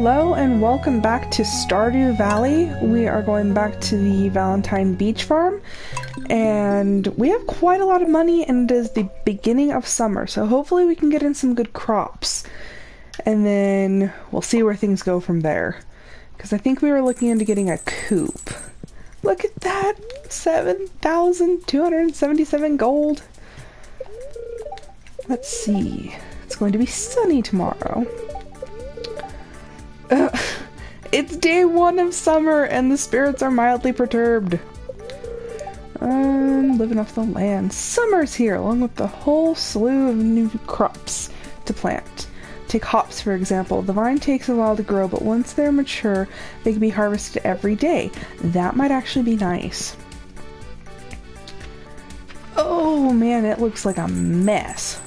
Hello and welcome back to Stardew Valley. We are going back to the Valentine Beach Farm, and we have quite a lot of money, and it is the beginning of summer, so hopefully we can get in some good crops. And then we'll see where things go from there. Because I think we were looking into getting a coop. Look at that! 7,277 gold. Let's see. It's going to be sunny tomorrow. It's day 1 of summer and the spirits are mildly perturbed. Living off the land. Summer's here, along with the whole slew of new crops to plant. Take hops, for example. The vine takes a while to grow, but once they're mature, they can be harvested every day. That might actually be nice. Oh man, it looks like a mess.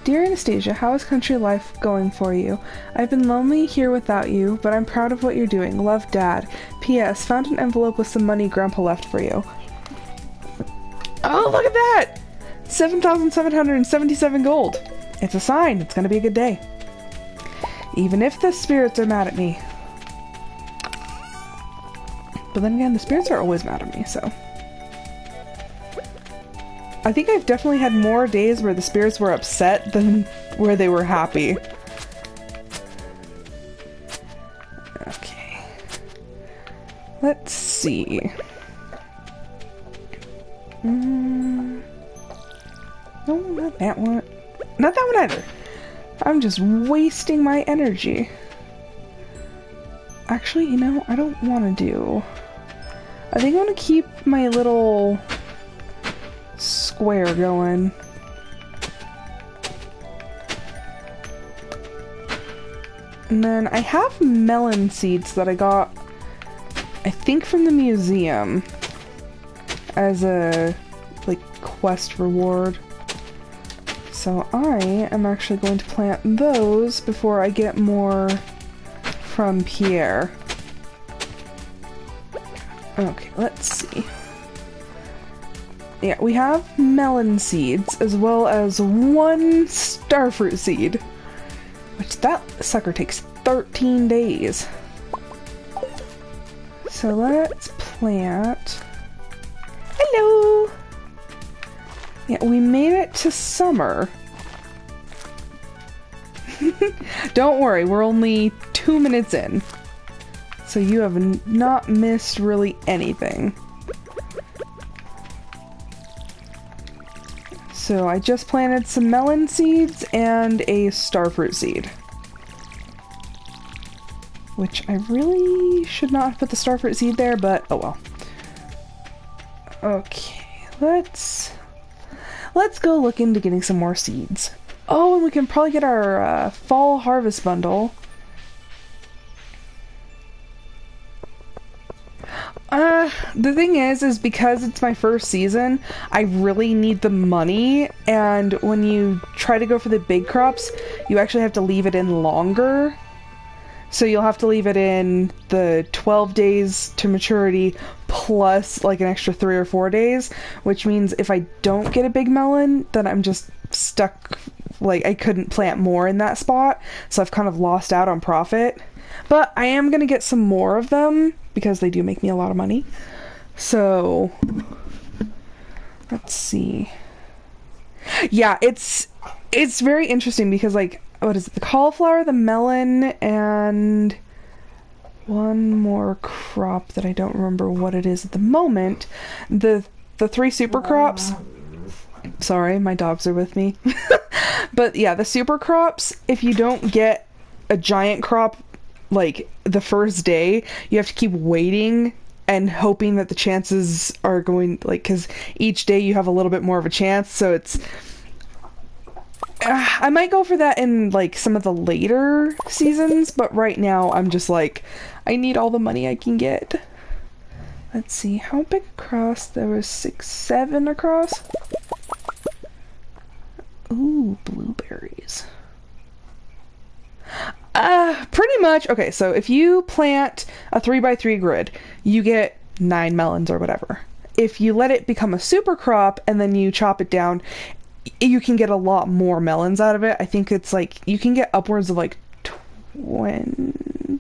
Dear Anastasia, how is country life going for you? I've been lonely here without you, but I'm proud of what you're doing. Love, Dad. P.S. Found an envelope with some money Grandpa left for you. Oh, look at that! 7,777 gold. It's a sign. It's gonna be a good day. Even if the spirits are mad at me. But then again, the spirits are always mad at me, so... I think I've definitely had more days where the spirits were upset than where they were happy. Okay. Let's see. No, not that one. Not that one either. I'm just wasting my energy. Actually, you know, I don't want to do... I think I want to keep my little... square going. And then I have melon seeds that I got, I think, from the museum as a like quest reward. So I am actually going to plant those before I get more from Pierre. Okay, let's see. Yeah, we have melon seeds, as well as 1 starfruit seed. Which, that sucker takes 13 days. So let's plant... Hello! Yeah, we made it to summer. Don't worry, we're only 2 minutes in. So you have not missed really anything. So I just planted some melon seeds and a starfruit seed. Which I really should not have put the starfruit seed there, but oh well. Okay, let's go look into getting some more seeds. Oh, and we can probably get our fall harvest bundle. The thing is because it's my first season, I really need the money, and when you try to go for the big crops, you actually have to leave it in longer. So you'll have to leave it in the 12 days to maturity, plus like an extra 3 or 4 days, which means if I don't get a big melon, then I'm just stuck, like I couldn't plant more in that spot, so I've kind of lost out on profit. But I am going to get some more of them, because they do make me a lot of money. So, let's see. Yeah, it's very interesting because, like, what is it? The cauliflower, the melon, and one more crop that I don't remember what it is at the moment. The 3 super crops. Sorry, my dogs are with me. But yeah, the super crops, if you don't get a giant crop like the first day, you have to keep waiting and hoping that the chances are going, like, because each day you have a little bit more of a chance, so it's I might go for that in like some of the later seasons, but right now I'm just like, I need all the money I can get. Let's see, how big across? There was 7 across. Ooh, blueberries. Pretty much. Okay, so if you plant a 3x3 grid, you get 9 melons or whatever. If you let it become a super crop and then you chop it down, you can get a lot more melons out of it. I think it's like, you can get upwards of like 20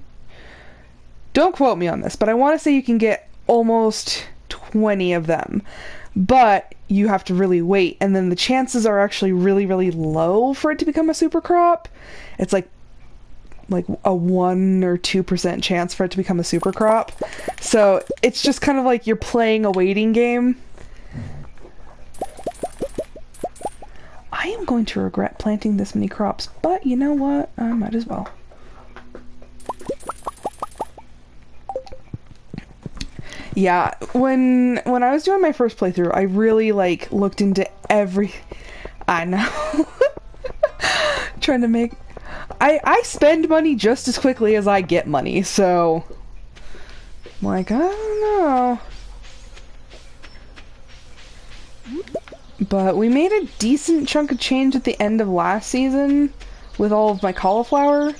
Don't quote me on this, but I want to say you can get almost 20 of them. But you have to really wait, and then the chances are actually really, really low for it to become a super crop. It's like a 1 or 2% chance for it to become a super crop. So it's just kind of like you're playing a waiting game. I am going to regret planting this many crops, but you know what? I might as well. Yeah, when I was doing my first playthrough, I really like looked into every... I know. Trying to make... I spend money just as quickly as I get money, so... like, I don't know. But we made a decent chunk of change at the end of last season with all of my cauliflower.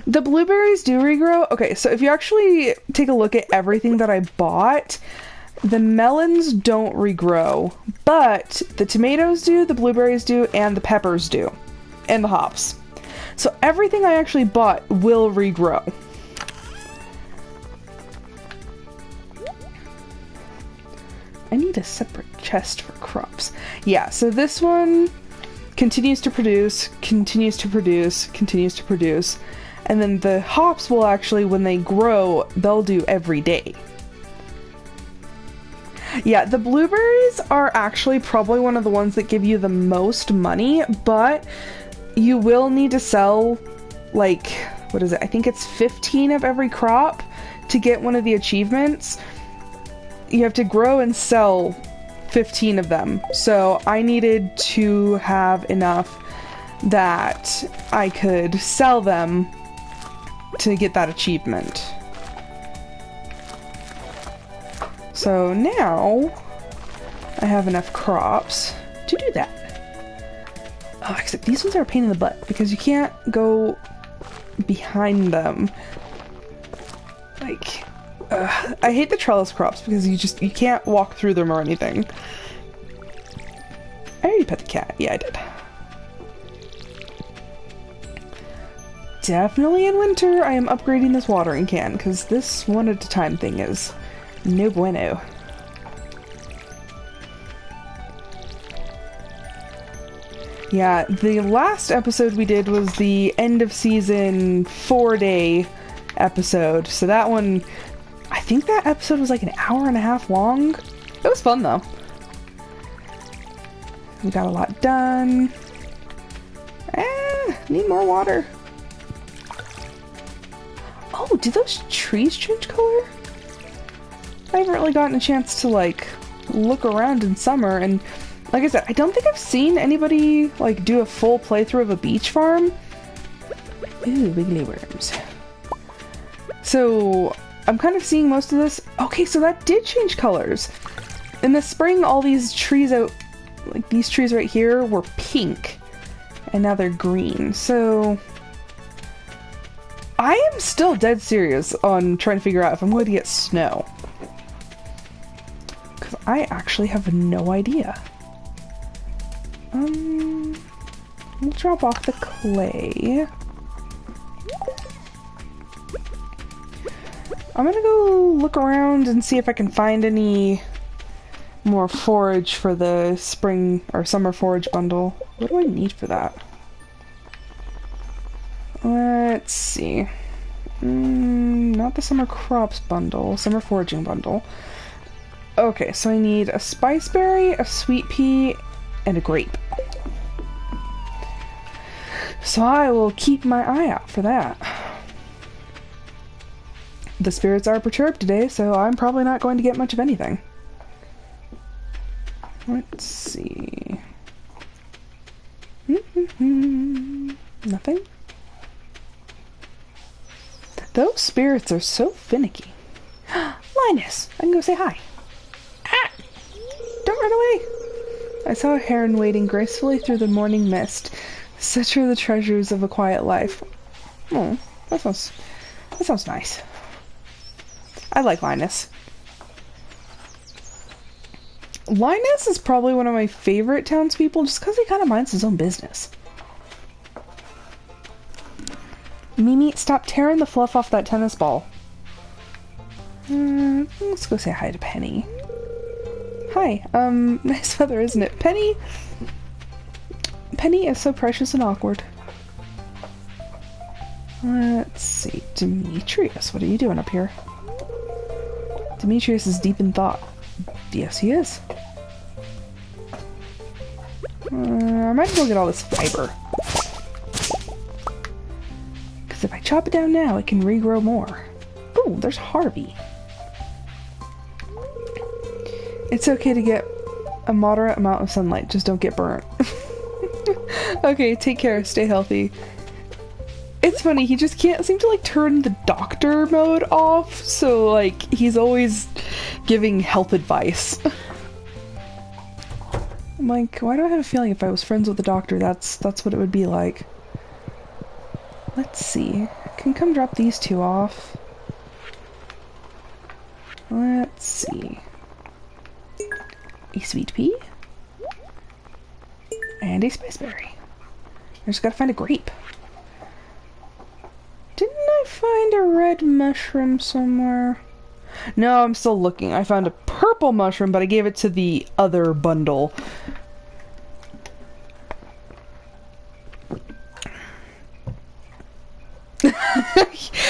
The blueberries do regrow. Okay, so if you actually take a look at everything that I bought, the melons don't regrow, but the tomatoes do, the blueberries do, and the peppers do, and the hops. So everything I actually bought will regrow. I need a separate chest for crops. Yeah, so this one continues to produce, continues to produce, continues to produce. And then the hops will actually, when they grow, they'll do every day. Yeah, the blueberries are actually probably one of the ones that give you the most money, but you will need to sell, like, what is it? I think it's 15 of every crop to get one of the achievements. You have to grow and sell 15 of them. So I needed to have enough that I could sell them to get that achievement. So now I have enough crops to do that. Oh, except these ones are a pain in the butt because you can't go behind them. Like, I hate the trellis crops because you can't walk through them or anything. I already pet the cat. Yeah, I did. Definitely in winter, I am upgrading this watering can, because this one at a time thing is no bueno. Yeah, the last episode we did was the end of season 4-day episode, so that one, I think that episode was like an hour and a half long. It was fun though. We got a lot done. Need more water. Oh, did those trees change color? I haven't really gotten a chance to, like, look around in summer, and like I said, I don't think I've seen anybody, like, do a full playthrough of a beach farm. Ooh, wiggly worms. So, I'm kind of seeing most of this. Okay, so that did change colors. In the spring, all these trees out, like these trees right here, were pink, and now they're green, so... I am still dead serious on trying to figure out if I'm going to get snow. Because I actually have no idea. We'll drop off the clay. I'm gonna go look around and see if I can find any more forage for the spring or summer forage bundle. What do I need for that? Let's see. Not the summer crops bundle, summer foraging bundle. Okay, so I need a spice berry, a sweet pea, and a grape. So I will keep my eye out for that. The spirits are perturbed today, so I'm probably not going to get much of anything. Let's see. Nothing? Those spirits are so finicky. Linus! I can go say hi. Ah! Don't run away! I saw a heron wading gracefully through the morning mist. Such are the treasures of a quiet life. Oh, that sounds nice. I like Linus. Linus is probably one of my favorite townspeople just because he kind of minds his own business. Mimi, stop tearing the fluff off that tennis ball. Let's go say hi to Penny. Hi, nice weather, isn't it? Penny? Penny is so precious and awkward. Let's see. Demetrius, what are you doing up here? Demetrius is deep in thought. Yes, he is. I might as well get all this fiber. Because if I chop it down now, it can regrow more. Ooh, there's Harvey. It's okay to get a moderate amount of sunlight, just don't get burnt. Okay, take care, stay healthy. It's funny, he just can't seem to like turn the doctor mode off, so like he's always giving health advice. I'm like, why do I have a feeling if I was friends with the doctor, that's what it would be like. Let's see. I can come drop these two off. Let's see. A sweet pea. And a spiceberry. I just gotta find a grape. Didn't I find a red mushroom somewhere? No, I'm still looking. I found a purple mushroom, but I gave it to the other bundle.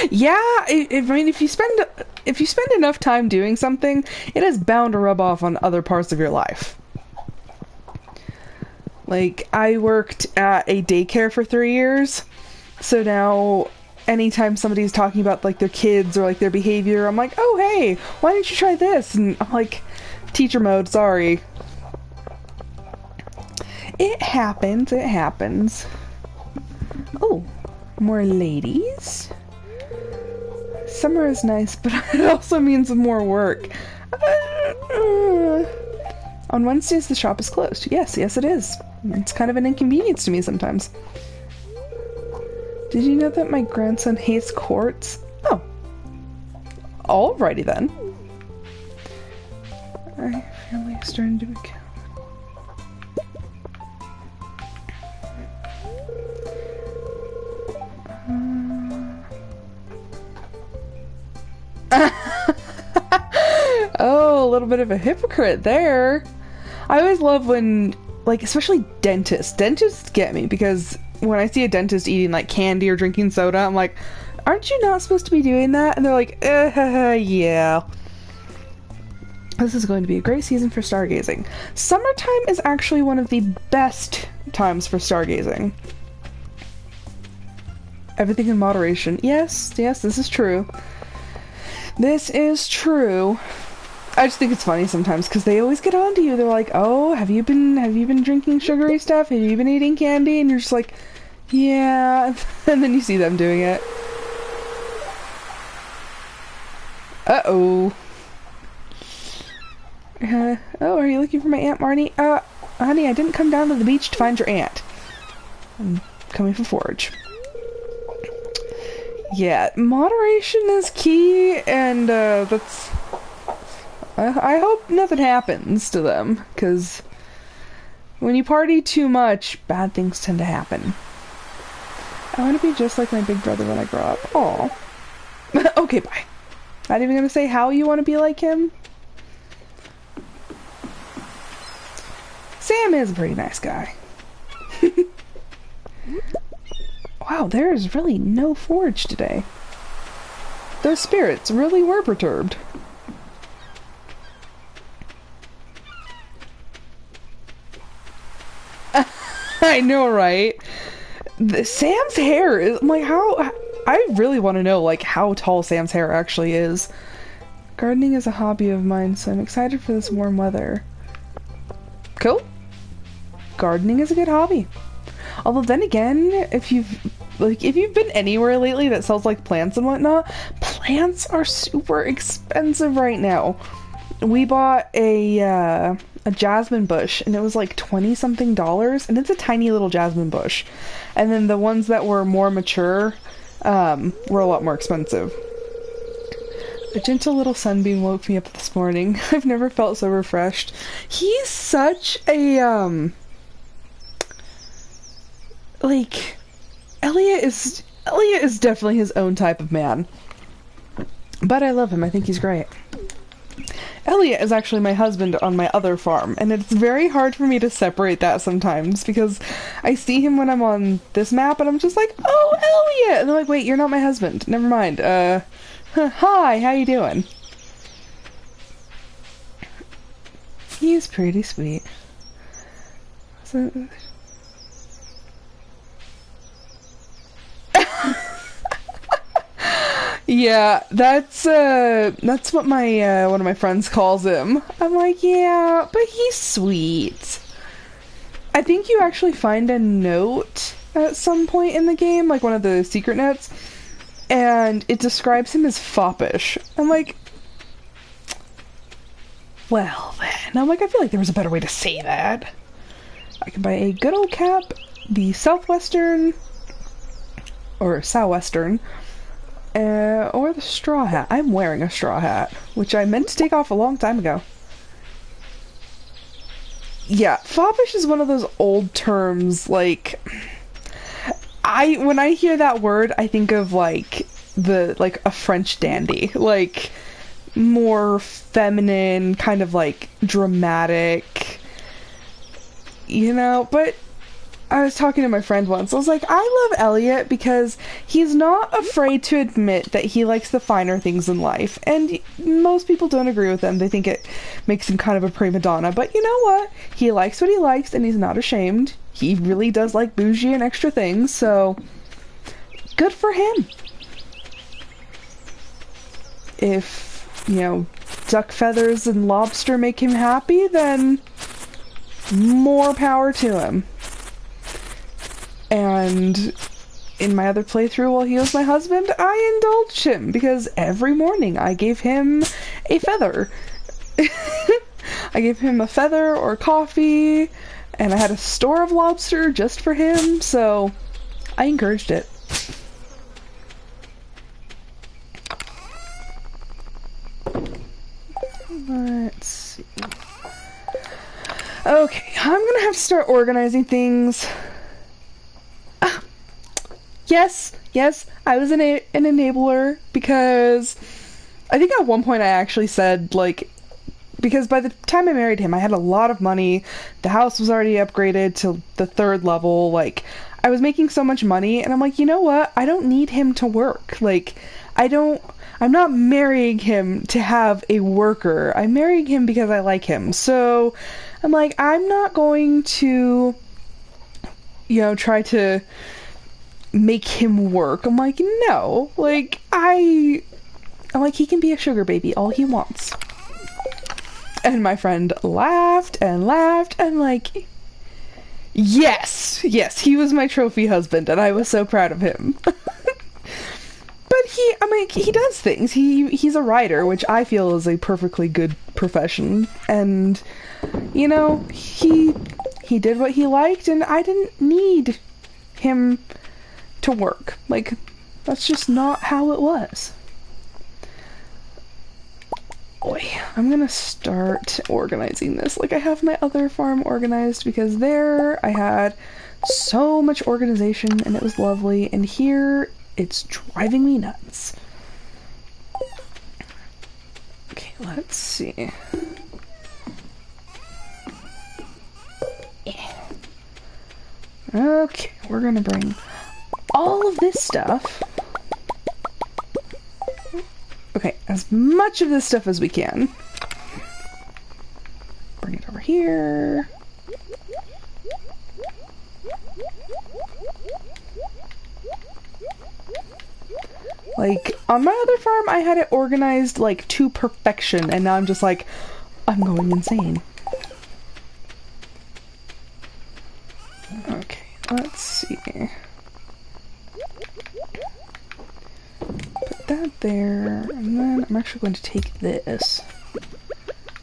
Yeah, I mean, if you spend enough time doing something, it is bound to rub off on other parts of your life. Like, I worked at a daycare for 3 years, so now anytime somebody's talking about like their kids or like their behavior, I'm like, oh hey, why don't you try this? And I'm like, teacher mode, sorry. It happens, it happens. Oh, more ladies. Summer is nice, but it also means more work. On Wednesdays the shop is closed. Yes, it is. It's kind of an inconvenience to me sometimes. Did you know that my grandson hates quartz? Oh. Alrighty then. My family is starting to become... Oh, a little bit of a hypocrite there. I always love when, like, especially dentists. Dentists get me because when I see a dentist eating like candy or drinking soda, I'm like, aren't you not supposed to be doing that? And they're like, yeah. This is going to be a great season for stargazing. Summertime is actually one of the best times for stargazing. Everything in moderation. Yes, this is true. This is true. I just think it's funny sometimes because they always get on to you. They're like, "Oh, have you been drinking sugary stuff? Have you been eating candy?" And you're just like, "Yeah." And then you see them doing it. Uh-oh. Oh, are you looking for my Aunt Marnie? Honey, I didn't come down to the beach to find your aunt. I'm coming for Forage. Yeah, moderation is key, and that's... I hope nothing happens to them, because when you party too much, bad things tend to happen. I want to be just like my big brother when I grow up. Aw. Okay, bye. Not even gonna say how you want to be like him. Sam is a pretty nice guy. Wow, there's really no forage today. Those spirits really were perturbed. I know, right? Sam's hair is, I'm like, how... I really want to know, like, how tall Sam's hair actually is. Gardening is a hobby of mine, so I'm excited for this warm weather. Cool. Gardening is a good hobby. Although then again, if you've been anywhere lately that sells like plants and whatnot, plants are super expensive right now. We bought a jasmine bush and it was like $20-something, and it's a tiny little jasmine bush. And then the ones that were more mature were a lot more expensive. A gentle little sunbeam woke me up this morning. I've never felt so refreshed. He's such a like, Elliot is Elliot is definitely his own type of man. But I love him. I think he's great. Elliot is actually my husband on my other farm, and it's very hard for me to separate that sometimes, because I see him when I'm on this map, and I'm just like, oh, Elliot! And they're like, wait, you're not my husband. Never mind. Hi, how you doing? He's pretty sweet. So... Yeah, that's what my one of my friends calls him. I'm like, yeah, but he's sweet. I think you actually find a note at some point in the game, like one of the secret notes, and it describes him as foppish. I'm like, well then. I'm like, I feel like there was a better way to say that. I can buy a good old cap, the southwestern, or southwestern, or the straw hat. I'm wearing a straw hat, which I meant to take off a long time ago. Yeah, foppish is one of those old terms, like, when I hear that word, I think of, like, a French dandy. Like, more feminine, kind of, like, dramatic, you know, but I was talking to my friend once. I was like, I love Elliot because he's not afraid to admit that he likes the finer things in life. And most people don't agree with him. They think it makes him kind of a prima donna. But you know what? He likes what he likes and he's not ashamed. He really does like bougie and extra things. So, good for him. If, you know, duck feathers and lobster make him happy, then more power to him. And in my other playthrough while he was my husband, I indulged him because every morning I gave him a feather. I gave him a feather or coffee, and I had a store of lobster just for him, so I encouraged it. Let's see. Okay, I'm gonna have to start organizing things. Yes, I was an enabler because I think at one point I actually said, like, because by the time I married him, I had a lot of money. The house was already upgraded to the 3rd level. Like, I was making so much money, and I'm like, you know what? I don't need him to work. Like, I'm not marrying him to have a worker. I'm marrying him because I like him. So, I'm like, I'm not going to, you know, try to make him work. I'm like, no. Like, I'm like, he can be a sugar baby all he wants. And my friend laughed and laughed and like, yes, he was my trophy husband and I was so proud of him. But he does things. He's a writer, which I feel is a perfectly good profession. And, you know, he did what he liked and I didn't need him to work. Like, that's just not how it was. Boy, I'm gonna start organizing this. Like, I have my other farm organized because there I had so much organization and it was lovely, and here it's driving me nuts. Okay, let's see. Okay, we're gonna bring all of this stuff. Okay, as much of this stuff as we can. Bring it over here. Like, on my other farm, I had it organized, like, to perfection, and now I'm just like, I'm going insane. Okay, let's see. Put that there, and then I'm actually going to take this.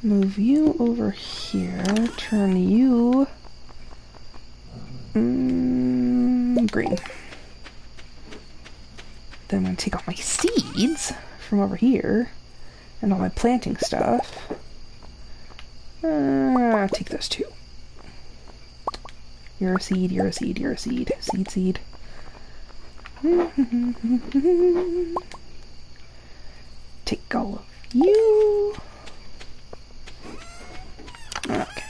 Move you over here, turn you green. Then I'm going to take all my seeds from over here and all my planting stuff. I'll take those too. You're a seed, you're a seed, you're a seed. Seed, seed. Take all of you. Okay.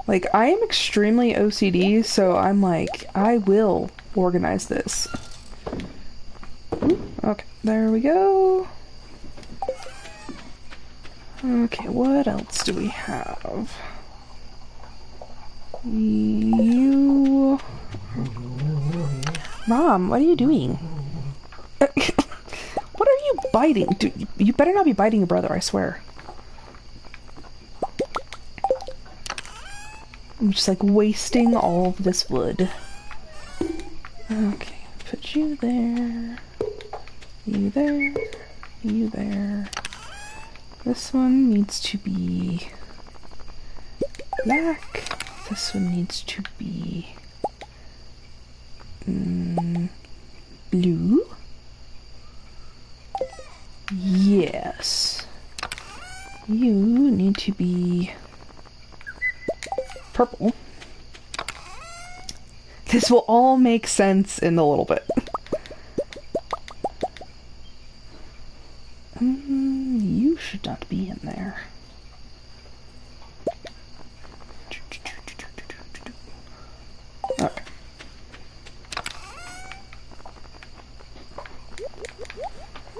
Like, I am extremely OCD, so I'm like, I will organize this. Okay, there we go. Okay, what else do we have? You... Mom, what are you doing? What are you biting? Dude, you better not be biting your brother, I swear. I'm just like wasting all of this wood. Okay, put you there. You there. You there. This one needs to be black. This one needs to be blue. Yes. You need to be purple. This will all make sense in a little bit. You should not be in there. Okay.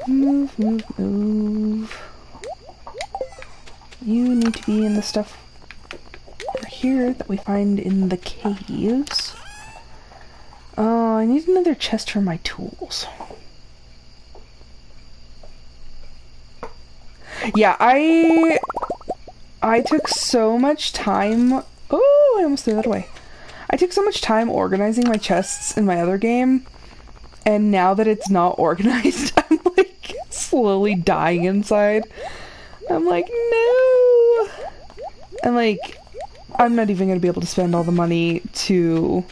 Move, move, move. You need to be in the stuff over here that we find in the caves. Oh, I need another chest for my tools. Yeah, I took so much time. Oh, I almost threw that away. I took so much time organizing my chests in my other game, and now that it's not organized, I'm like slowly dying inside. I'm like, no! And like, I'm not even gonna be able to spend all the money to,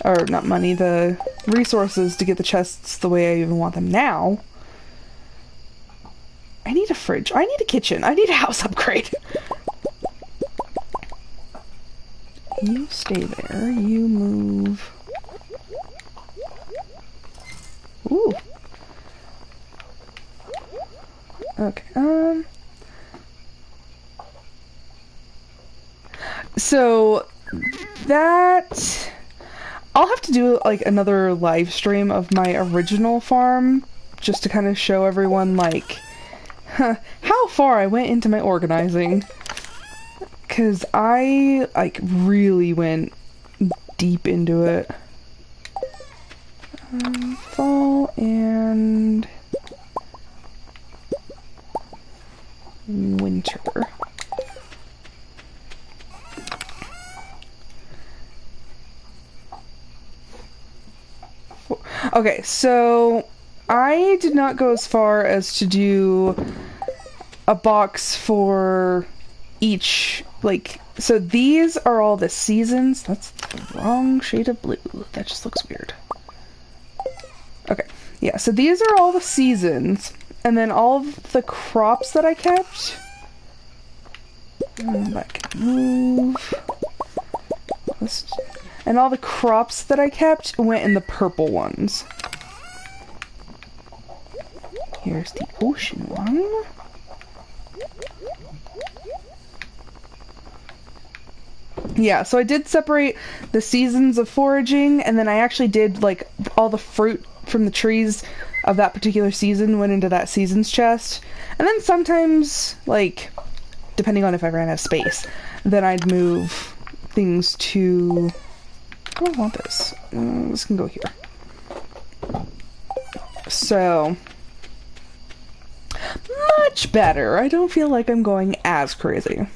or not money, the resources to get the chests the way I even want them now. I need a fridge. I need a kitchen. I need a house upgrade. You stay there. You move. Ooh. Okay, so that I'll have to do like another live stream of my original farm just to kind of show everyone like how far I went into my organizing, because I like really went deep into it. Fall and winter. Okay, so I did not go as far as to do a box for each, like, so these are all the seasons. That's the wrong shade of blue. That just looks weird. Okay, yeah, so these are all the seasons, and then all of the crops that I kept. Back, move. And all the crops that I kept went in the purple ones. Here's the ocean one. Yeah, so I did separate the seasons of foraging, and then I actually did, like, all the fruit from the trees of that particular season went into that season's chest. And then sometimes, like, depending on if I ran out of space, then I'd move things to... I don't want this. This can go here. So... much better. I don't feel like I'm going as crazy.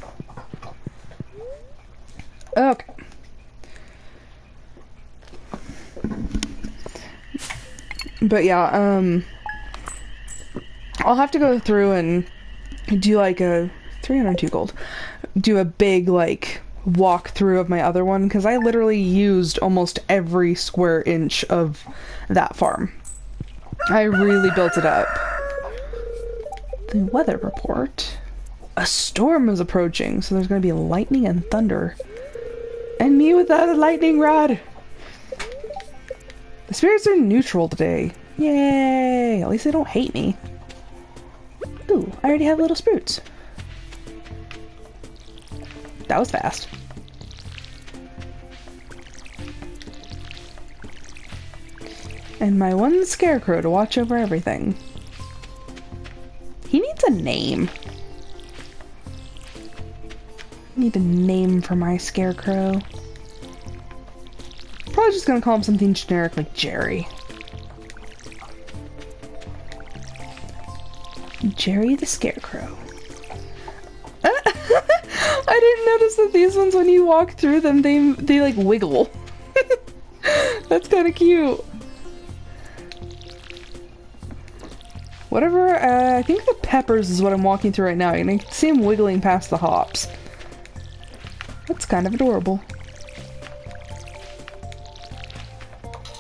Okay. But yeah, I'll have to go through and do like a 302 gold. Do a big like walkthrough of my other one, because I literally used almost every square inch of that farm. I really built it up. The weather report. A storm is approaching, so there's going to be lightning and thunder. And me without a lightning rod. The spirits are neutral today. Yay! At least they don't hate me. Ooh, I already have little sprouts. That was fast. And my one scarecrow to watch over everything. He needs a name. I need a name for my scarecrow. Probably just gonna call him something generic like Jerry. Jerry the Scarecrow. I didn't notice that these ones, when you walk through them, they like wiggle. That's kind of cute. Whatever, I think the peppers is what I'm walking through right now, and I can see him wiggling past the hops. That's kind of adorable.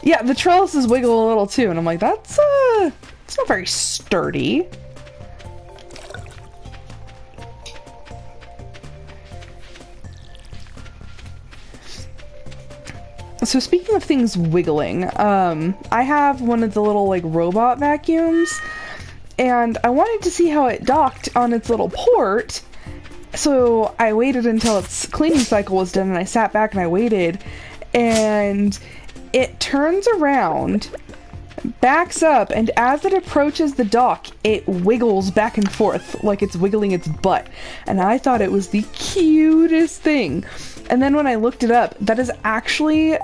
Yeah, the trellises wiggle a little too, and I'm like, it's not very sturdy. So speaking of things wiggling, I have one of the little like robot vacuums, and I wanted to see how it docked on its little port, so I waited until its cleaning cycle was done, and I sat back and I waited, and it turns around, backs up, and as it approaches the dock, it wiggles back and forth like it's wiggling its butt, and I thought it was the cutest thing. And then when I looked it up, that is actually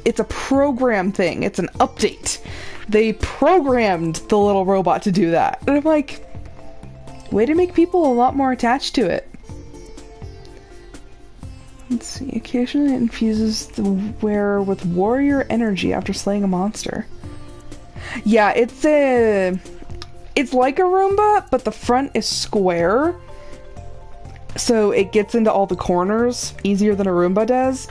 it's a program thing. It's an update. They programmed the little robot to do that. And I'm like, way to make people a lot more attached to it. Let's see. Occasionally it infuses the wearer with warrior energy after slaying a monster. Yeah, it's like a Roomba, but the front is square. So it gets into all the corners easier than a Roomba does.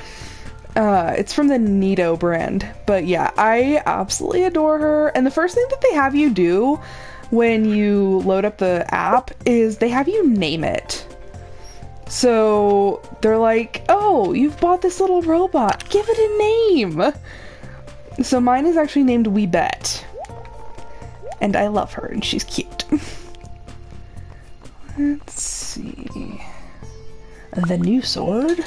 It's from the Nito brand. But yeah, I absolutely adore her. And the first thing that they have you do when you load up the app is they have you name it. So they're like, oh, you've bought this little robot. Give it a name. So mine is actually named Weebette. And I love her and she's cute. Let's see. The new sword?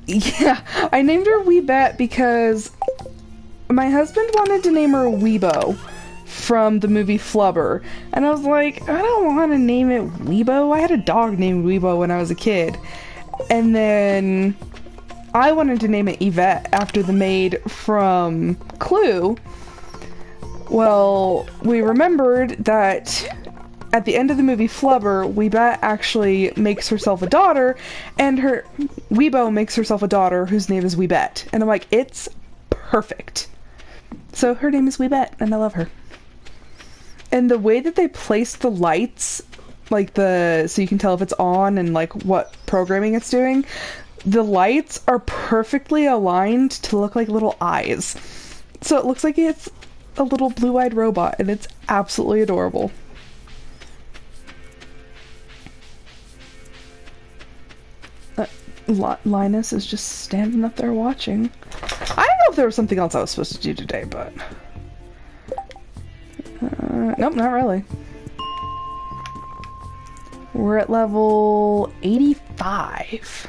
Yeah, I named her Weebette because my husband wanted to name her Weebo from the movie Flubber. And I was like, I don't want to name it Weebo. I had a dog named Weebo when I was a kid. And then I wanted to name it Yvette after the maid from Clue. Well, we remembered that at the end of the movie Flubber, Weebette actually makes herself a daughter, and her Weebo makes herself a daughter whose name is Weebette. And I'm like, it's perfect. So her name is Weebette, and I love her. And the way that they place the lights, like so you can tell if it's on and like what programming it's doing, the lights are perfectly aligned to look like little eyes. So it looks like it's a little blue-eyed robot, and it's absolutely adorable. Linus is just standing up there watching. I don't know if there was something else I was supposed to do today, but nope, not really. We're at level 85.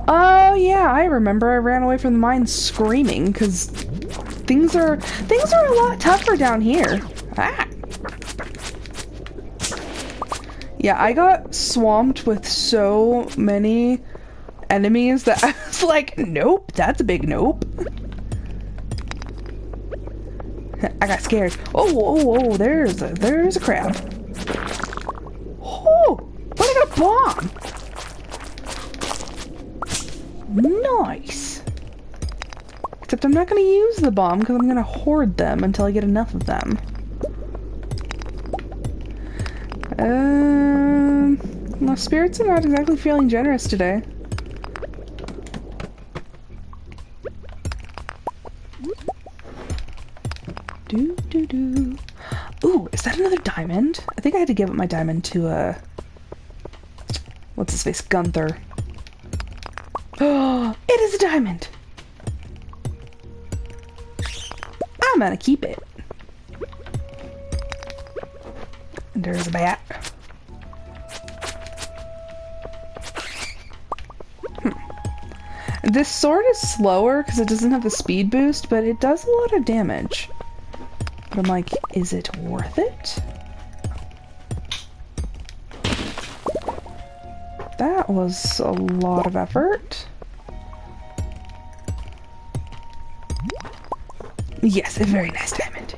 Oh yeah, I remember I ran away from the mine screaming because things are a lot tougher down here. Ah. Yeah, I got swamped with so many enemies that I was like, nope, that's a big nope. I got scared. Oh, there's a crab. Oh, but I got a bomb. Nice. Except I'm not going to use the bomb because I'm going to hoard them until I get enough of them. My spirits are not exactly feeling generous today. Ooh, is that another diamond? I think I had to give up my diamond to, what's his face? Gunther. Oh, is a diamond! I'm gonna keep it. And there's a bat. This sword is slower because it doesn't have the speed boost, but it does a lot of damage. But I'm like, is it worth it? That was a lot of effort. Yes, a very nice diamond.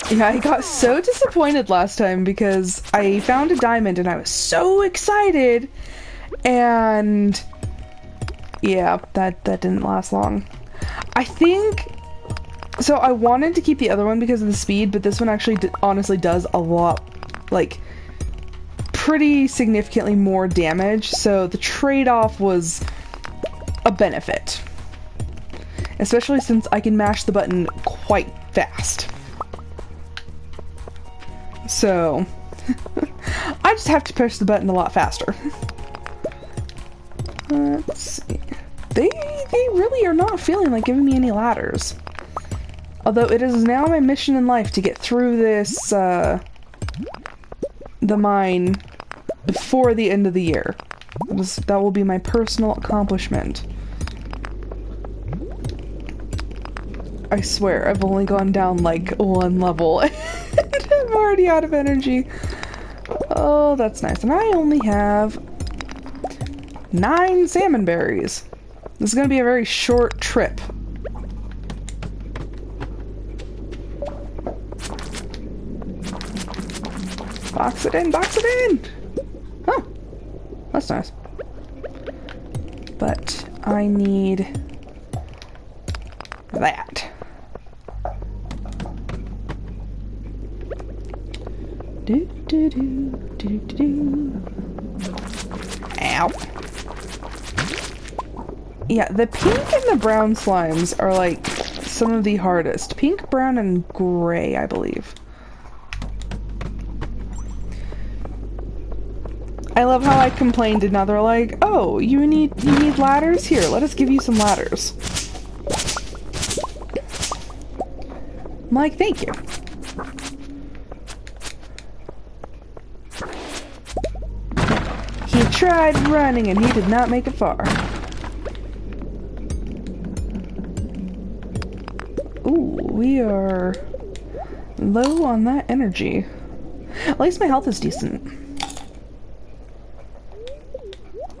Yeah, I got so disappointed last time because I found a diamond and I was so excited. And yeah, that didn't last long. I think, so I wanted to keep the other one because of the speed, but this one actually honestly does a lot, like, pretty significantly more damage, so the trade-off was a benefit. Especially since I can mash the button quite fast. So, I just have to push the button a lot faster. Let's see. They really are not feeling like giving me any ladders. Although it is now my mission in life to get through this, the mine before the end of the year. That will be my personal accomplishment. I swear, I've only gone down like one level and I'm already out of energy. Oh, that's nice. And I only have 9 salmon berries. This is gonna be a very short trip. Box it in, box it in! Oh, that's nice. But I need that. Do do do do do do. Ow. Yeah, the pink and the brown slimes are like some of the hardest. Pink, brown, and gray, I believe. I love how I complained and now they're like, oh, you need ladders? Here, let us give you some ladders. I'm like, thank you. He tried running and he did not make it far. Ooh, we are low on that energy. At least my health is decent.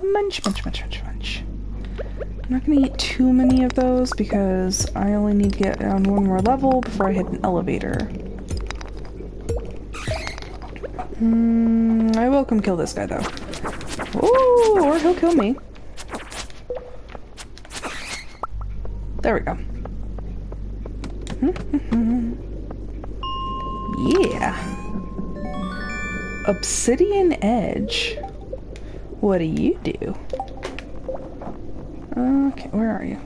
Munch, munch, munch, munch, munch. I'm not gonna eat too many of those because I only need to get down one more level before I hit an elevator. I will come kill this guy though. Ooh, or he'll kill me. There we go. Yeah. Obsidian Edge. What do you do? Okay, where are you?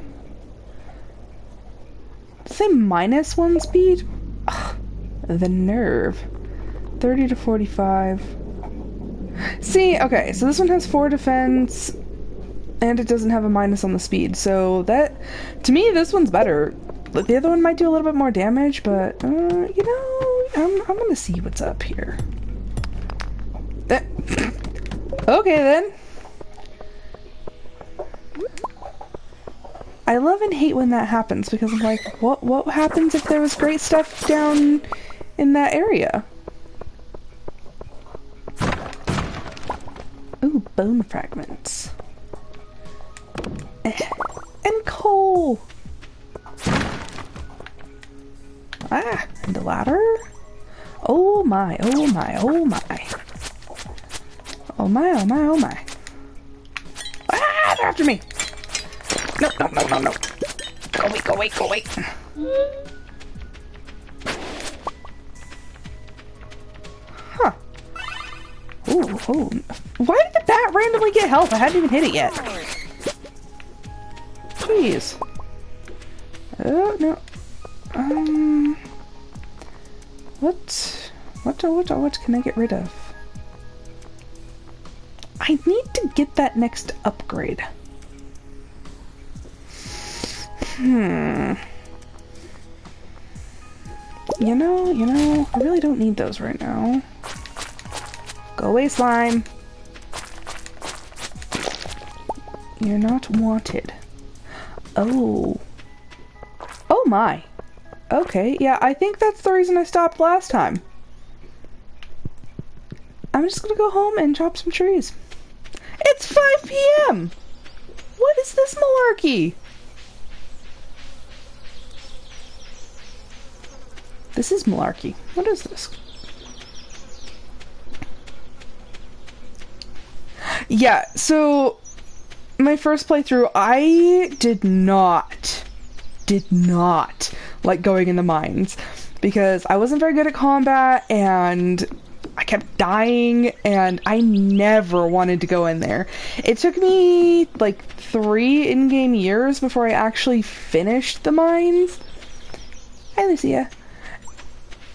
Say -1 speed? Ugh, the nerve. 30 to 45. See, okay, so this one has 4 defense, and it doesn't have a minus on the speed, so that, to me, this one's better. The other one might do a little bit more damage, but, you know, I'm gonna see what's up here. Okay, then. I love and hate when that happens, because I'm like, what happens if there was great stuff down in that area? Ooh, bone fragments. And coal! Ah, and the ladder? Oh my, oh my, oh my. Oh my, oh my, oh my. Ah, they're after me! No, no, no, no, no. Go away, go away, go away. Huh. Ooh, oh. Why did the bat randomly get health? I hadn't even hit it yet. Jeez. Oh, no. What can I get rid of? I I need to get that next upgrade. You know, I really don't need those right now. Go away, slime. You're not wanted. Oh. Oh my. Okay, yeah, I think that's the reason I stopped last time. I'm just gonna go home and chop some trees. It's 5 p.m! What is this malarkey? This is malarkey. What is this? Yeah, so my first playthrough, I did not like going in the mines because I wasn't very good at combat and I kept dying and I never wanted to go in there. It took me like 3 in-game years before I actually finished the mines. Hi, Lucia.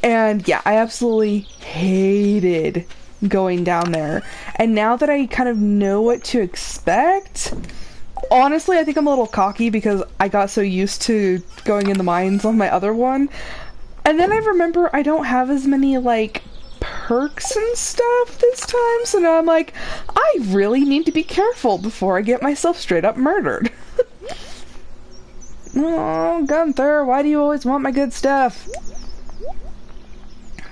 And yeah, I absolutely hated going down there. And now that I kind of know what to expect, honestly, I think I'm a little cocky because I got so used to going in the mines on my other one. And then I remember I don't have as many, like, perks and stuff this time, so now I'm like, I really need to be careful before I get myself straight up murdered. Oh, Gunther, why do you always want my good stuff?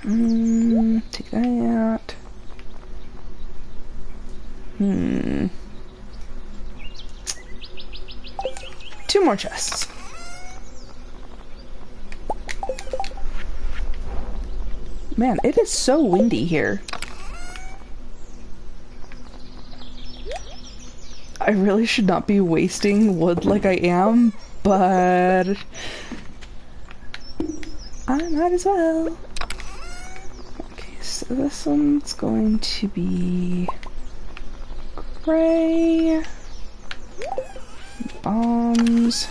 Take that out. 2 more chests. Man, it is so windy here. I really should not be wasting wood like I am, but I might as well. Okay, so this one's going to be gray. Bombs.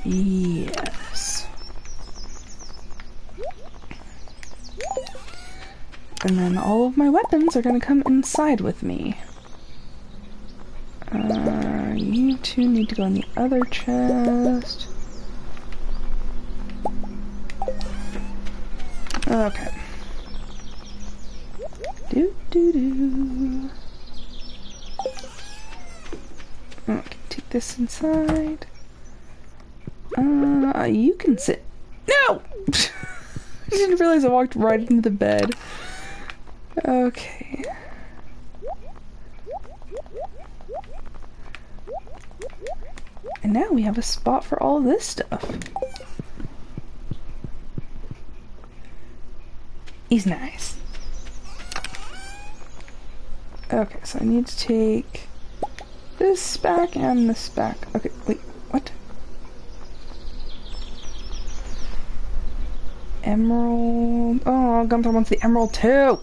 Yes. And then all of my weapons are going to come inside with me. You two need to go in the other chest. Okay. Okay, take this inside. You can sit. No! I didn't realize I walked right into the bed. Okay. And now we have a spot for all of this stuff. He's nice. Okay, so I need to take this back and this back. Okay, wait, what? Emerald. Oh, Gunther wants the emerald too.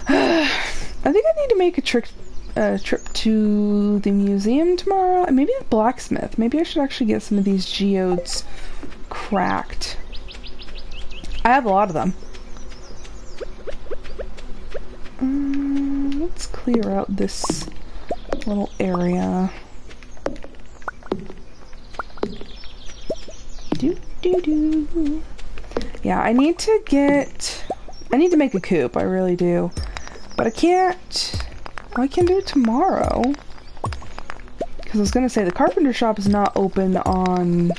I think I need to make a trip to the museum tomorrow. And maybe the blacksmith. Maybe I should actually get some of these geodes cracked. I have a lot of them. Let's clear out this little area. Yeah, I need to make a coop, I really do. But I can't, well, I can do it tomorrow. Because I was gonna say, the carpenter shop is not open on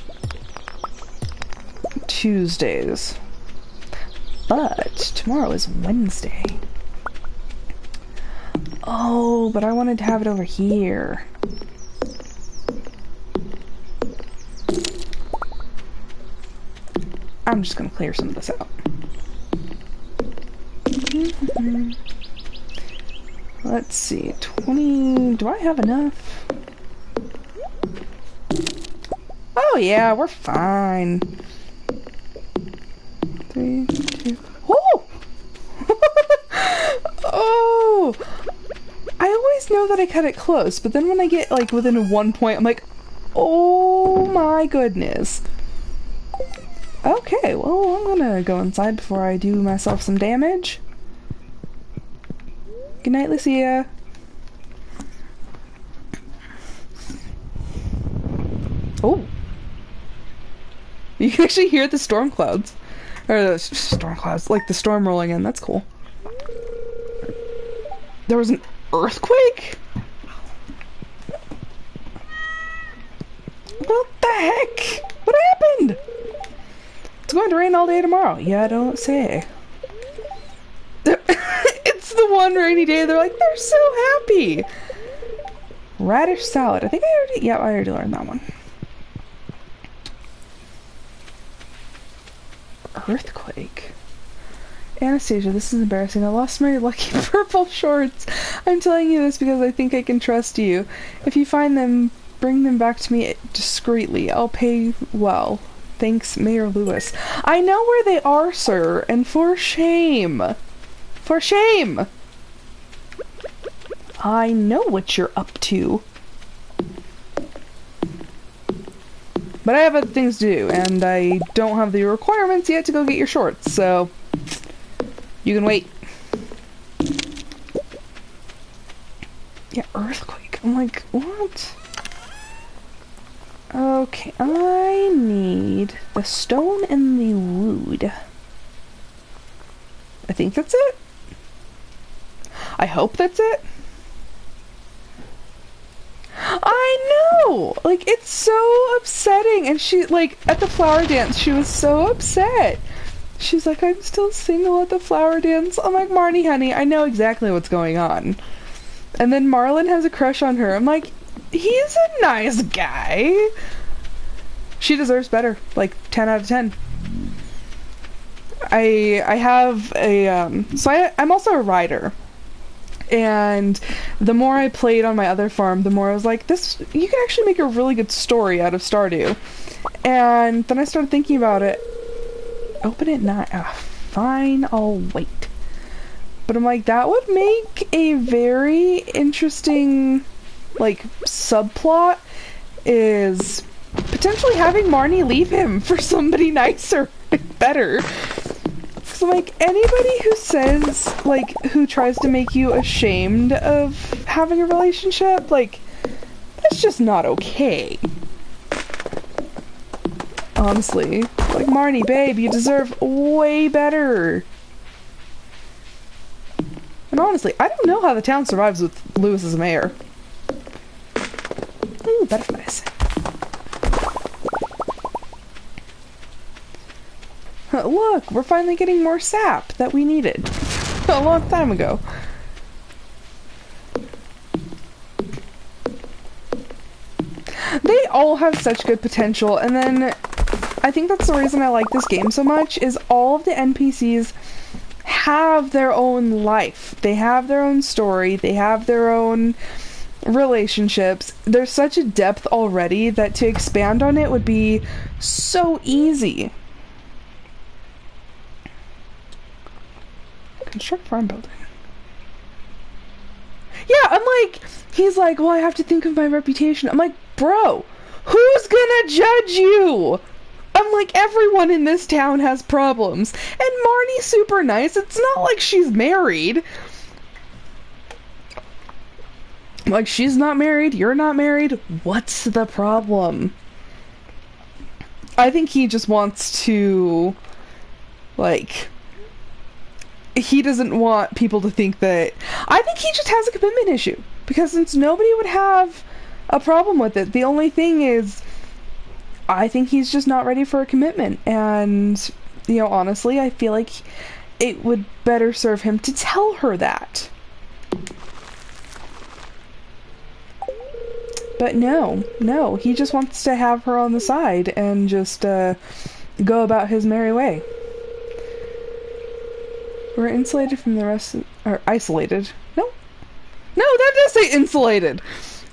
Tuesdays. But tomorrow is Wednesday. Oh, but I wanted to have it over here. I'm just gonna clear some of this out. Let's see, 20, do I have enough? Oh yeah, we're fine. 3, 2, oh! Oh! I always know that I cut it close, but then when I get like within 1 point, I'm like, oh my goodness. Okay, well, I'm gonna go inside before I do myself some damage. Good night, Lucia. Oh. You can actually hear the storm clouds. Or the storm clouds, like the storm rolling in. That's cool. There was an earthquake? What the heck? What happened? It's going to rain all day tomorrow. Yeah, don't say. It's the one rainy day they're like, they're so happy. Radish salad. I think I already learned that one. Earthquake. Anastasia, this is embarrassing. I lost my lucky purple shorts. I'm telling you this because I think I can trust you. If you find them, bring them back to me discreetly. I'll pay well. Thanks, Mayor Lewis. I know where they are, sir, and for shame. For shame! I know what you're up to. But I have other things to do, and I don't have the requirements yet to go get your shorts, so you can wait. Yeah, earthquake. I'm like, what? Okay, I need the stone and the wood. I think that's it. I hope that's it. I know! Like, it's so upsetting. And she, like, at the flower dance, she was so upset. She's like, I'm still single at the flower dance. I'm like, Marnie, honey, I know exactly what's going on. And then Marlon has a crush on her. I'm like, he's a nice guy. She deserves better. Like, 10 out of 10. I have a, I'm also a writer. And the more I played on my other farm, the more I was like, this, you can actually make a really good story out of Stardew. And then I started thinking about it. Open at 9. Fine, I'll wait. But I'm like, that would make a very interesting, like, subplot, is potentially having Marnie leave him for somebody nicer and better. So, like, anybody who says, like, who tries to make you ashamed of having a relationship, like, that's just not okay. Honestly. Like, Marnie, babe, you deserve way better. And honestly, I don't know how the town survives with Lewis as mayor. Ooh, butterflies. Look, we're finally getting more sap that we needed a long time ago. They all have such good potential, and then I think that's the reason I like this game so much, is all of the NPCs have their own life. They have their own story, they have their own relationships. There's such a depth already that to expand on it would be so easy. Construct farm building. Yeah, I'm like, he's like, well, I have to think of my reputation. I'm like, bro, who's gonna judge you? I'm like, everyone in this town has problems. And Marnie's super nice. It's not like she's married. Like, she's not married, you're not married. What's the problem? I think he just wants to, like, he doesn't want people to think that... I think he just has a commitment issue. Because since nobody would have a problem with it, the only thing is, I think he's just not ready for a commitment. And, you know, honestly, I feel like it would better serve him to tell her that. But no, he just wants to have her on the side and just go about his merry way. We're insulated from the rest of, or isolated. No, that does say insulated.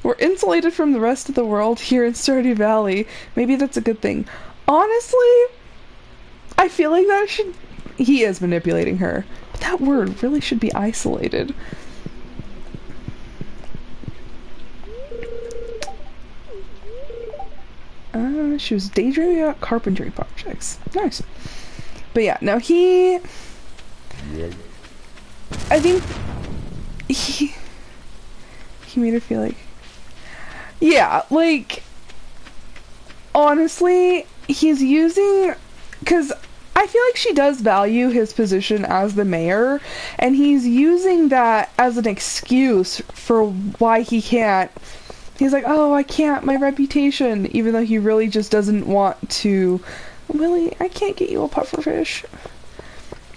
We're insulated from the rest of the world here in Stardew Valley. Maybe that's a good thing. Honestly, I feel like that should... He is manipulating her. But that word really should be isolated. She was daydreaming about carpentry projects. Nice. But yeah, no, he... I think... He made her feel like... Yeah, like... Honestly, he's using... Because I feel like she does value his position as the mayor, and he's using that as an excuse for why he can't. He's like, oh, I can't, my reputation, even though he really just doesn't want to. Willie, I can't get you a pufferfish.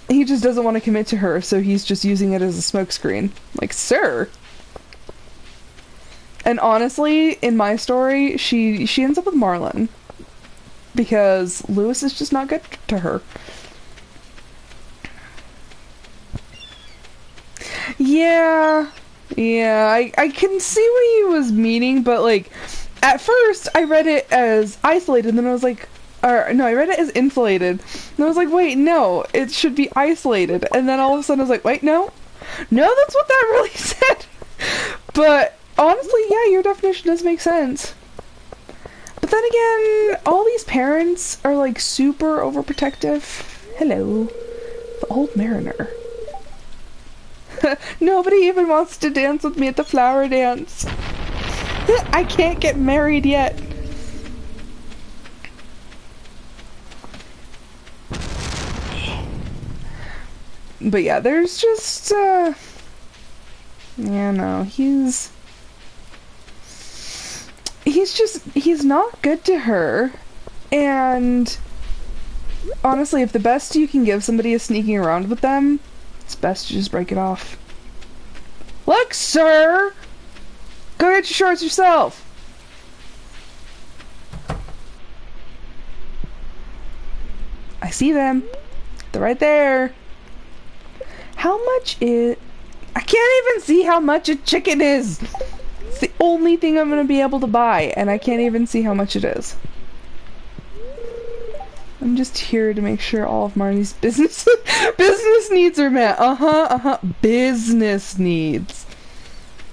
He just doesn't want to commit to her, so he's just using it as a smokescreen. Like, sir. And honestly, in my story, she ends up with Marlon. Because Lewis is just not good to her. Yeah, I can see what he was meaning, but like, at first I read it as isolated, and then I was like, or no, I read it as insulated, and I was like, wait, no, it should be isolated, and then all of a sudden I was like, wait, no, that's what that really said. But honestly, yeah, your definition does make sense. But then again, all these parents are like super overprotective. Hello, the old mariner. Nobody even wants to dance with me at the flower dance. I can't get married yet. But yeah, there's just, yeah, no, he's not good to her. And honestly, if the best you can give somebody is sneaking around with them, it's best to just break it off. Look, sir! Go get your shorts yourself! I see them. They're right there. How much is... I can't even see how much a chicken is! It's the only thing I'm gonna be able to buy, and I can't even see how much it is. I'm just here to make sure all of Marnie's business needs are met. Business needs.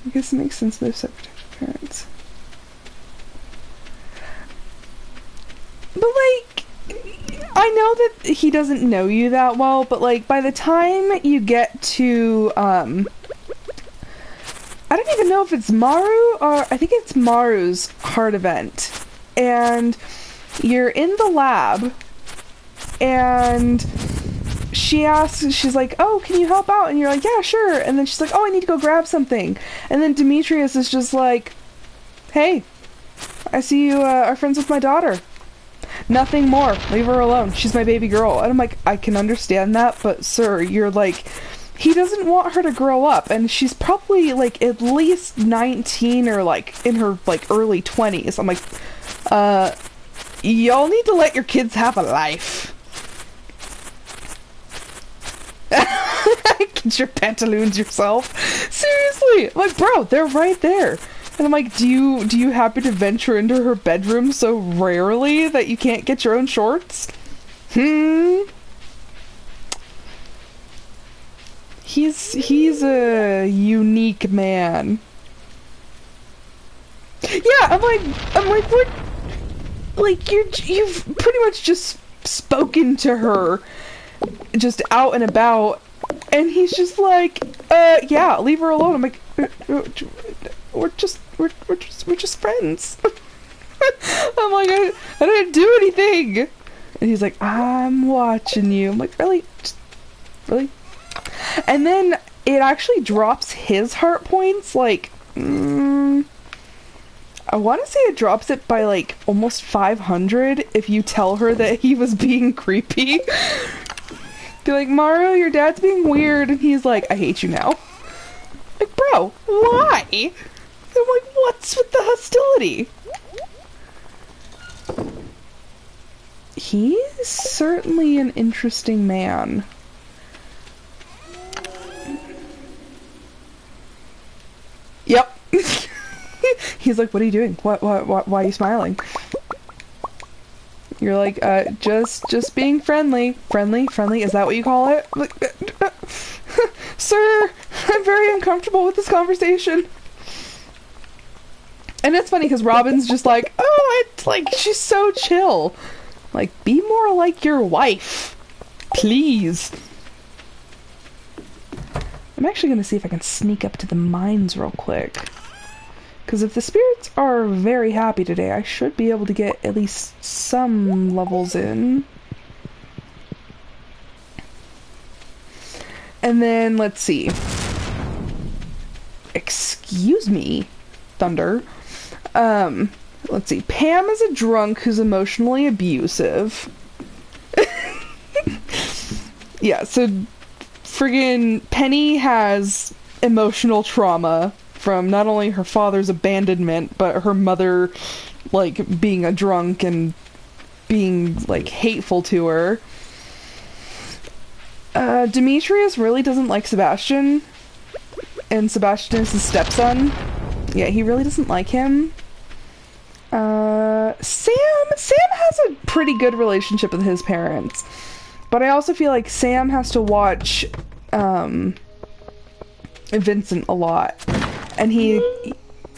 I guess it makes sense they're separate parents. But like, I know that he doesn't know you that well, but like, by the time you get to, I don't even know if it's Maru, or I think it's Maru's heart event. And you're in the lab, and she asks, she's like, oh, can you help out? And you're like, yeah, sure. And then she's like, oh, I need to go grab something. And then Demetrius is just like, hey, I see you are friends with my daughter. Nothing more. Leave her alone. She's my baby girl. And I'm like, I can understand that, but sir, you're like, he doesn't want her to grow up, and she's probably like at least 19 or like in her like early 20s. I'm like, y'all need to let your kids have a life. Get your pantaloons yourself. Seriously, I'm like, bro, they're right there. And I'm like, do you happen to venture into her bedroom so rarely that you can't get your own shorts? He's a unique man. Yeah, I'm like, what? Like, you've pretty much just spoken to her, just out and about, and he's just like, yeah, leave her alone. I'm like, we're just friends. I'm like, I didn't do anything. And he's like, I'm watching you. I'm like, really? Really? And then it actually drops his heart points, like, I want to say it drops it by, like, almost 500 if you tell her that he was being creepy. Be like, Maru, your dad's being weird. And he's like, I hate you now. Like, bro, why? I'm like, what's with the hostility? He's certainly an interesting man. Yep. He's like, what are you doing? Why are you smiling? You're like, just being friendly. Friendly? Is that what you call it? Like, sir, I'm very uncomfortable with this conversation. And it's funny because Robin's just like, oh, it's like, she's so chill. Like, be more like your wife. Please. I'm actually going to see if I can sneak up to the mines real quick. Because if the spirits are very happy today, I should be able to get at least some levels in. And then, let's see. Excuse me, Thunder. Let's see. Pam is a drunk who's emotionally abusive. Yeah, so friggin' Penny has emotional trauma from not only her father's abandonment, but her mother, like, being a drunk and being, like, hateful to her. Demetrius really doesn't like Sebastian, and Sebastian is his stepson. Yeah, he really doesn't like him. Sam has a pretty good relationship with his parents, but I also feel like Sam has to watch, Vincent a lot. And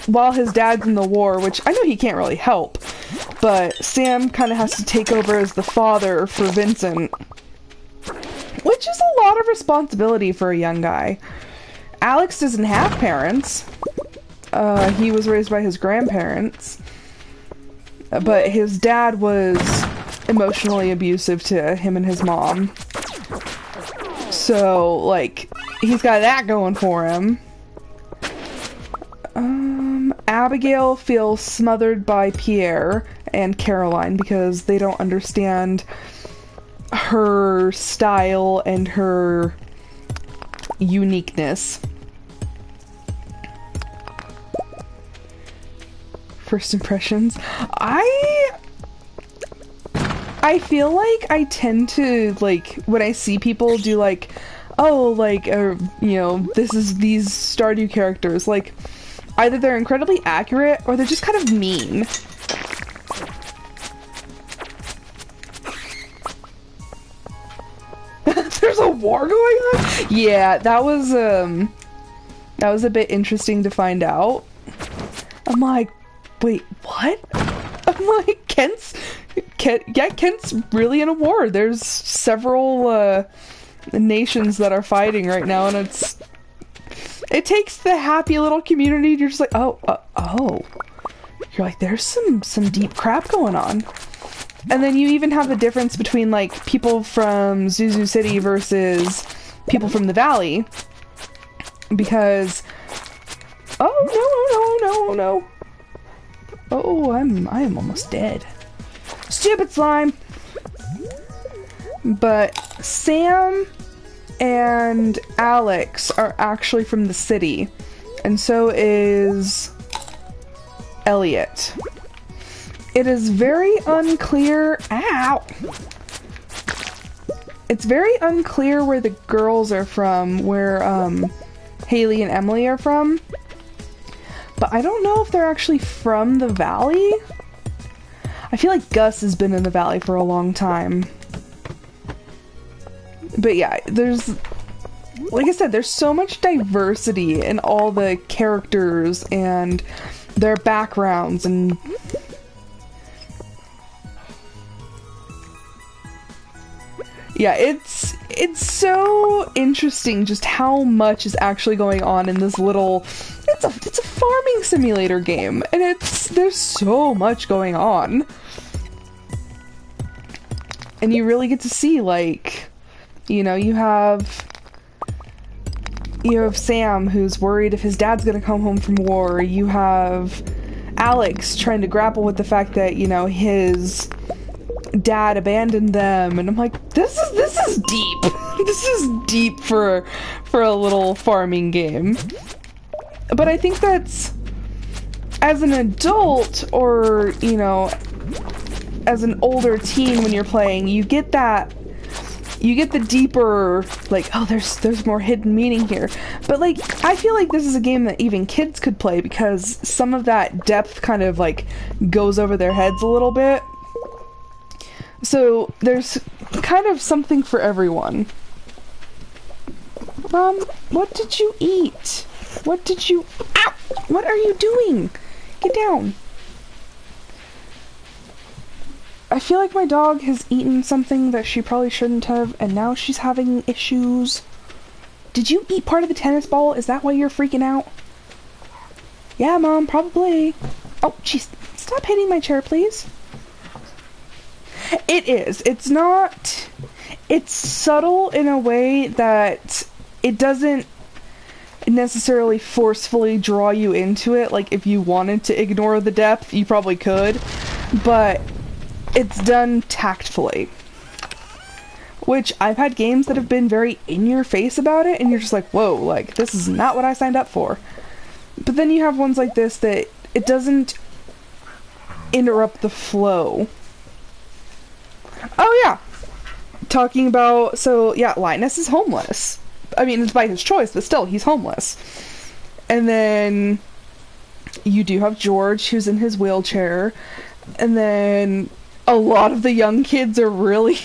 while his dad's in the war, which I know he can't really help, but Sam kind of has to take over as the father for Vincent, which is a lot of responsibility for a young guy. Alex doesn't have parents. He was raised by his grandparents, but his dad was emotionally abusive to him and his mom. So, like, he's got that going for him. Abigail feels smothered by Pierre and Caroline because they don't understand her style and her uniqueness. First impressions. I feel like I tend to, like, when I see people do, like, oh, like, you know, this is these Stardew characters, like, either they're incredibly accurate or they're just kind of mean. There's a war going on? Yeah, that was a bit interesting to find out. I'm like, wait, what? I'm like, Kent's really in a war. There's several nations that are fighting right now, and it takes the happy little community. You're just like, oh. You're like, there's some deep crap going on. And then you even have the difference between, like, people from Zuzu City versus people from the Valley. Because, oh, no. Oh, I am almost dead. Stupid slime! But Sam and Alex are actually from the city. And so is Elliot. It is very unclear. Ow! It's very unclear where the girls are from, where Haley and Emily are from. But I don't know if they're actually from the Valley. I feel like Gus has been in the Valley for a long time. But yeah, there's, like I said, there's so much diversity in all the characters and their backgrounds, and yeah, it's so interesting just how much is actually going on in this little, it's a farming simulator game, and there's so much going on. And you really get to see, like, you know, you have Sam, who's worried if his dad's gonna come home from war. You have Alex trying to grapple with the fact that, you know, his dad abandoned them, and I'm like, this is deep. This is deep for a little farming game. But I think that's, as an adult, or, you know, as an older teen when you're playing, you get the deeper, like, oh, there's more hidden meaning here. But, like, I feel like this is a game that even kids could play, because some of that depth kind of, like, goes over their heads a little bit. So there's kind of something for everyone. What did you eat? What are you doing? Get down. I feel like my dog has eaten something that she probably shouldn't have, and now she's having issues. Did you eat part of the tennis ball? Is that why you're freaking out? Yeah, Mom, probably. Oh, jeez. Stop hitting my chair, please. It is. It's not... It's subtle in a way that it doesn't necessarily forcefully draw you into it. Like, if you wanted to ignore the depth, you probably could. But it's done tactfully. Which, I've had games that have been very in-your-face about it, and you're just like, whoa, like, this is not what I signed up for. But then you have ones like this that it doesn't interrupt the flow. Oh, yeah. Talking about, so, yeah, Linus is homeless. I mean, it's by his choice, but still, he's homeless. And then you do have George, who's in his wheelchair. And then a lot of the young kids are really,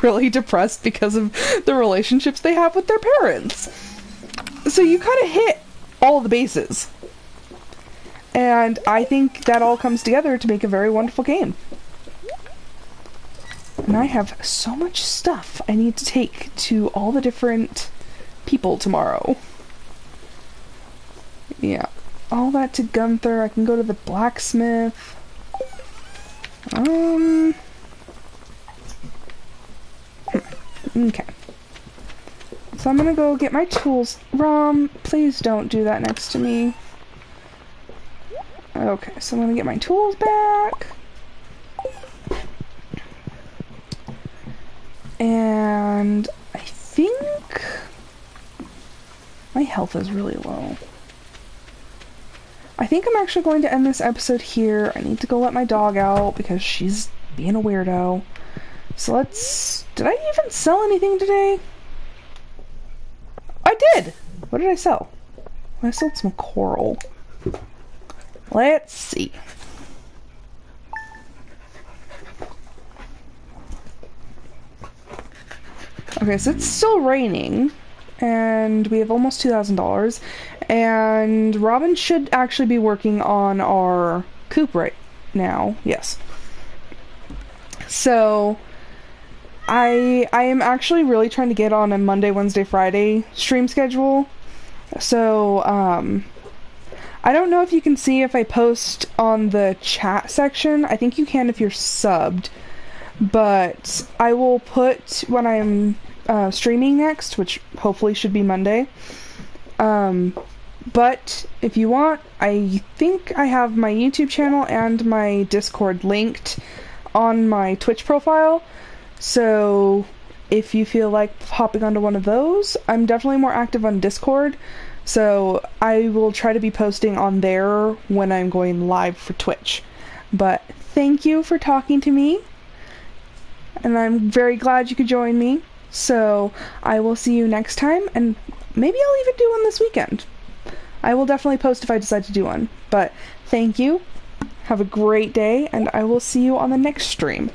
really depressed because of the relationships they have with their parents. So you kind of hit all the bases. And I think that all comes together to make a very wonderful game. And I have so much stuff I need to take to all the different people tomorrow. Yeah. All that to Gunther. I can go to the blacksmith. Okay. So I'm gonna go get my tools. Rom, please don't do that next to me. Okay, so I'm gonna get my tools back. And I think my health is really low. I think I'm actually going to end this episode here. I need to go let my dog out because she's being a weirdo. So let's... Did I even sell anything today? I did! What did I sell? I sold some coral. Let's see. Okay, so it's still raining, and we have almost $2,000, and Robin should actually be working on our coop right now. Yes. So, I am actually really trying to get on a Monday, Wednesday, Friday stream schedule. So, I don't know if you can see if I post on the chat section. I think you can if you're subbed. But I will put when I'm streaming next, which hopefully should be Monday. But if you want, I think I have my YouTube channel and my Discord linked on my Twitch profile. So if you feel like hopping onto one of those, I'm definitely more active on Discord. So I will try to be posting on there when I'm going live for Twitch. But thank you for talking to me. And I'm very glad you could join me. So I will see you next time, and maybe I'll even do one this weekend. I will definitely post if I decide to do one. But thank you. Have a great day, and I will see you on the next stream.